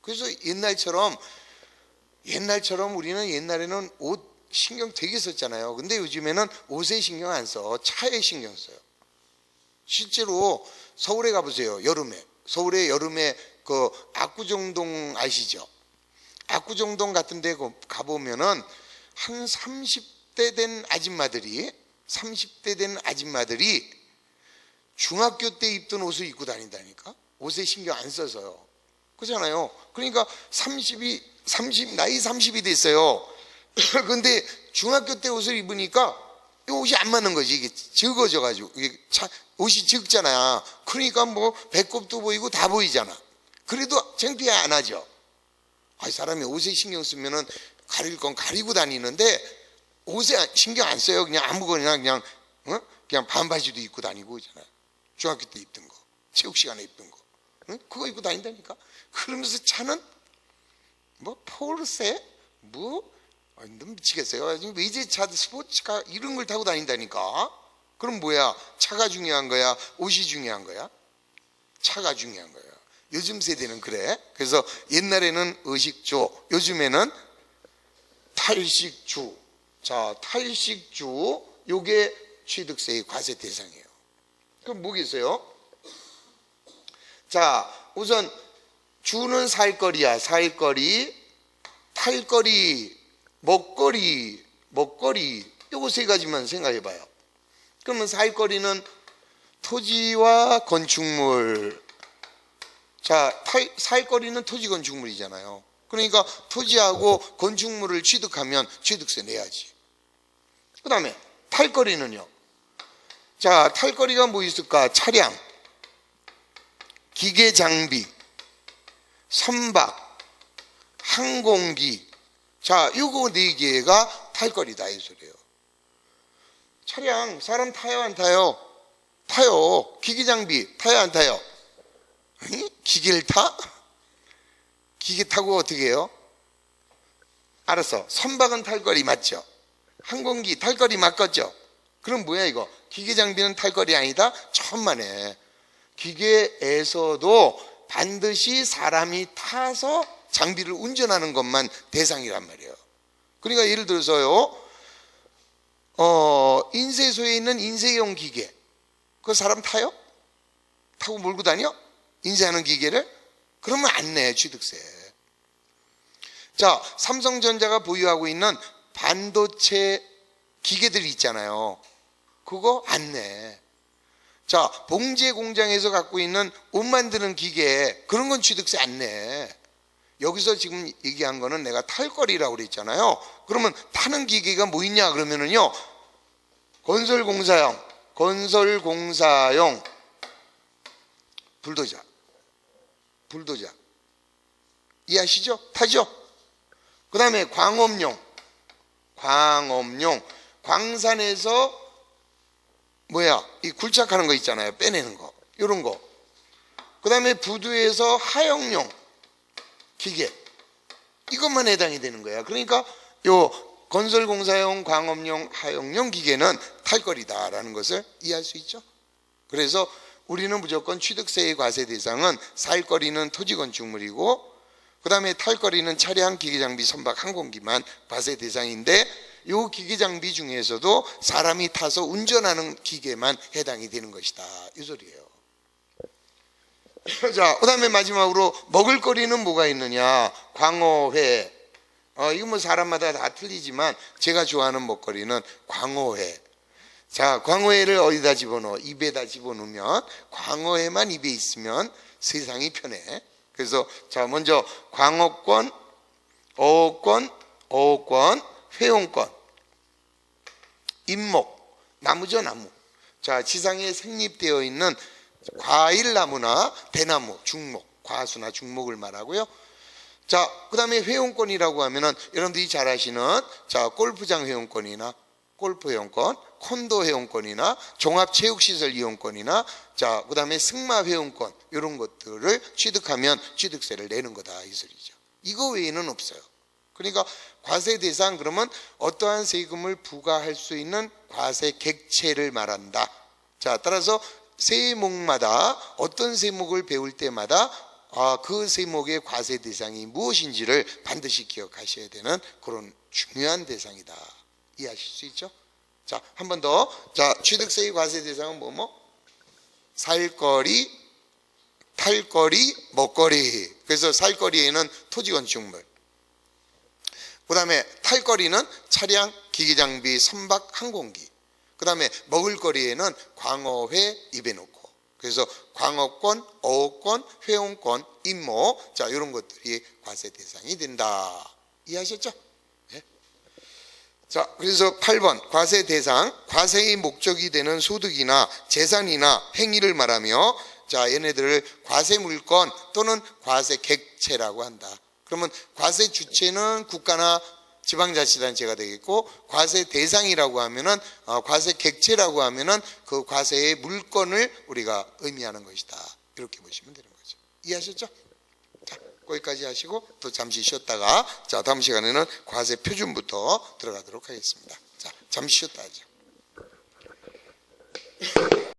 그래서 옛날처럼 우리는 옛날에는 옷 신경 되게 썼잖아요. 근데 요즘에는 옷에 신경 안 써. 차에 신경 써요. 실제로 서울에 가보세요. 여름에. 서울에 여름에 그 압구정동 아시죠? 압구정동 같은 데 가보면은 한 30대 된 아줌마들이 중학교 때 입던 옷을 입고 다닌다니까? 옷에 신경 안 써서요. 그렇잖아요. 그러니까 나이 30이 됐어요. 근데 중학교 때 옷을 입으니까 이 옷이 안 맞는 거지. 이게 적어져가지고 옷이 적잖아. 그러니까 뭐 배꼽도 보이고 다 보이잖아. 그래도 창피해 안 하죠. 사람이 옷에 신경 쓰면은 가릴 건 가리고 다니는데 옷에 신경 안 써요. 그냥 아무거나 그냥 반바지도 입고 다니고 있잖아요. 중학교 때 입던 거, 체육 시간에 입던 거, 그거 입고 다닌다니까. 그러면서 차는 뭐 포르쉐 완전 미치겠어요. 외제차, 스포츠카 이런 걸 타고 다닌다니까. 그럼 뭐야? 차가 중요한 거야? 옷이 중요한 거야? 차가 중요한 거야. 요즘 세대는 그래. 그래서 옛날에는 의식주, 요즘에는 탈식주. 자, 탈식주 요게 취득세의 과세 대상이에요. 그럼 뭐겠어요? 자, 우선 주는 살거리야. 살거리, 탈거리, 먹거리 요거 세 가지만 생각해 봐요. 그러면 살거리는 토지와 건축물. 자, 살거리는 토지 건축물이잖아요. 그러니까 토지하고 건축물을 취득하면 취득세 내야지. 그 다음에 탈거리는요. 자, 탈거리가 뭐 있을까? 차량, 기계 장비, 선박, 항공기. 자, 요거 4개가 탈거리다 이 소리예요. 차량, 사람 타요 안 타요? 타요. 기계 장비 타요 안 타요? 기계를 타? 기계 타고 어떻게 해요? 알았어. 선박은 탈거리 맞죠? 항공기 탈거리 맞겠죠? 그럼 뭐야 이거? 기계 장비는 탈거리 아니다? 천만에. 기계에서도 반드시 사람이 타서 장비를 운전하는 것만 대상이란 말이에요. 그러니까 예를 들어서요, 인쇄소에 있는 인쇄용 기계, 그 사람 타요? 타고 몰고 다녀? 인쇄하는 기계를? 그러면 안 내, 취득세. 자, 삼성전자가 보유하고 있는 반도체 기계들이 있잖아요. 그거 안 내. 자, 봉제 공장에서 갖고 있는 옷 만드는 기계, 그런 건 취득세 안 내. 여기서 지금 얘기한 거는 내가 탈거리라고 그랬잖아요. 그러면 타는 기계가 뭐 있냐 그러면은요, 건설공사용 불도저 이해하시죠? 타죠? 그 다음에 광업용 광산에서 이 굴착하는 거 있잖아요. 빼내는 거, 요런 거. 그 다음에 부두에서 하역용 기계, 이것만 해당이 되는 거야. 그러니까 요 건설공사용, 광업용, 하역용 기계는 탈거리다라는 것을 이해할 수 있죠. 그래서 우리는 무조건 취득세의 과세 대상은 살거리는 토지건축물이고, 그 다음에 탈거리는 차량, 기계장비, 선박, 항공기만 과세 대상인데, 요 기계장비 중에서도 사람이 타서 운전하는 기계만 해당이 되는 것이다 이 소리예요. 자, 그 다음에 마지막으로 먹을거리는 뭐가 있느냐. 광어회. 이거 뭐 사람마다 다 틀리지만 제가 좋아하는 먹거리는 광어회. 자, 광어회를 어디다 집어넣어? 입에다 집어넣으면, 광어회만 입에 있으면 세상이 편해. 그래서 자, 먼저 광어권, 어업권, 회원권, 잎목, 나무죠, 나무. 자, 지상에 생립되어 있는 과일나무나 대나무, 중목, 과수나 중목을 말하고요. 자, 그 다음에 회원권이라고 하면은 여러분들이 잘 아시는, 자, 골프장 회원권이나 골프 회원권, 콘도 회원권이나 종합체육시설 이용권이나, 자, 그 다음에 승마 회원권, 이런 것들을 취득하면 취득세를 내는 거다 이 소리죠. 이거 외에는 없어요. 그러니까 과세 대상, 그러면 어떠한 세금을 부과할 수 있는 과세 객체를 말한다. 자, 따라서 세목마다 어떤 세목을 배울 때마다 그 세목의 과세 대상이 무엇인지를 반드시 기억하셔야 되는 그런 중요한 대상이다. 이해하실 수 있죠? 자, 한 번 더. 자, 취득세의 과세 대상은 살거리, 탈거리, 먹거리. 그래서 살거리에는 토지건축물, 그 다음에 탈거리는 차량, 기계장비, 선박, 항공기, 그 다음에 먹을거리에는 광어회 입에 넣고, 그래서 광어권, 어업권, 회원권, 임모, 자, 이런 것들이 과세 대상이 된다. 이해하셨죠? 네? 자, 그래서 8번 과세 대상, 과세의 목적이 되는 소득이나 재산이나 행위를 말하며, 자, 얘네들을 과세 물건 또는 과세 객체라고 한다. 그러면 과세 주체는 국가나 지방자치단체가 되겠고, 과세 대상이라고 하면은, 과세 객체라고 하면은 그 과세의 물건을 우리가 의미하는 것이다. 이렇게 보시면 되는 거죠. 이해하셨죠? 자, 거기까지 하시고 또 잠시 쉬었다가, 자, 다음 시간에는 과세 표준부터 들어가도록 하겠습니다. 자, 잠시 쉬었다 하죠.